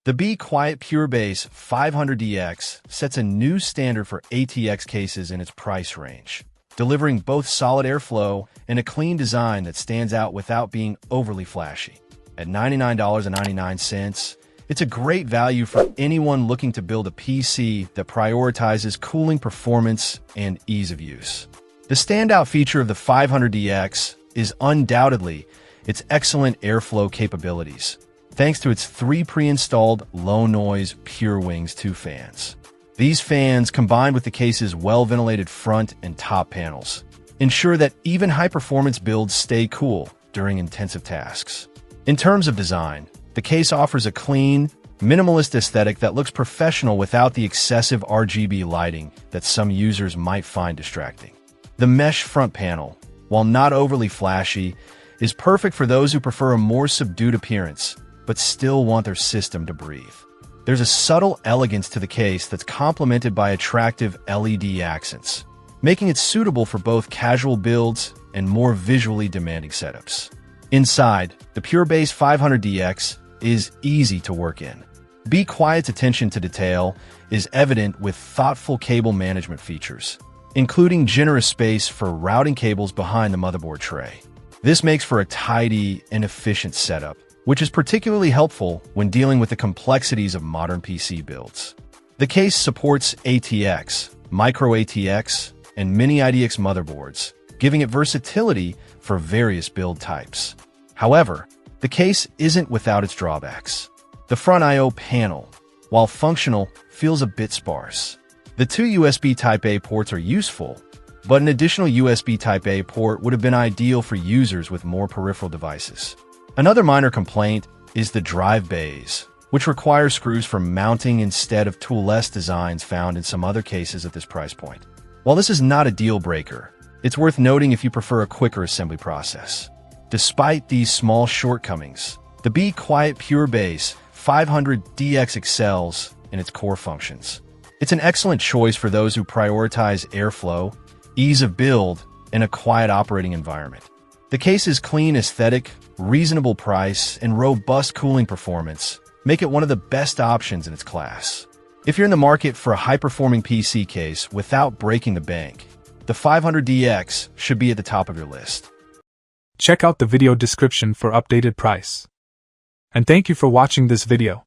The Be Quiet Pure Base 500DX sets a new standard for ATX cases in its price range, delivering both solid airflow and a clean design that stands out without being overly flashy. At $99.99, it's a great value for anyone looking to build a PC that prioritizes cooling performance and ease of use. The standout feature of the 500DX is undoubtedly its excellent airflow capabilities, thanks to its 3 pre-installed low-noise Pure Wings 2 fans. These fans, combined with the case's well-ventilated front and top panels, ensure that even high-performance builds stay cool during intensive tasks. In terms of design, the case offers a clean, minimalist aesthetic that looks professional without the excessive RGB lighting that some users might find distracting. The mesh front panel, while not overly flashy, is perfect for those who prefer a more subdued appearance, but still want their system to breathe. There's a subtle elegance to the case that's complemented by attractive LED accents, making it suitable for both casual builds and more visually demanding setups. Inside, the Pure Base 500DX is easy to work in. Be Quiet's attention to detail is evident with thoughtful cable management features, including generous space for routing cables behind the motherboard tray. This makes for a tidy and efficient setup, which is particularly helpful when dealing with the complexities of modern PC builds. The case supports ATX, Micro ATX, and Mini IDX motherboards, giving it versatility for various build types. However, the case isn't without its drawbacks. The front I/O panel, while functional, feels a bit sparse. The 2 USB Type-A ports are useful, but an additional USB Type-A port would have been ideal for users with more peripheral devices. Another minor complaint is the drive bays, which require screws for mounting instead of toolless designs found in some other cases at this price point. While this is not a deal breaker, it's worth noting if you prefer a quicker assembly process. Despite these small shortcomings, the Be Quiet Pure Base 500DX excels in its core functions. It's an excellent choice for those who prioritize airflow, ease of build, and a quiet operating environment. The case's clean aesthetic, reasonable price, and robust cooling performance make it one of the best options in its class. If you're in the market for a high-performing PC case without breaking the bank, the 500DX should be at the top of your list. Check out the video description for updated price. And thank you for watching this video.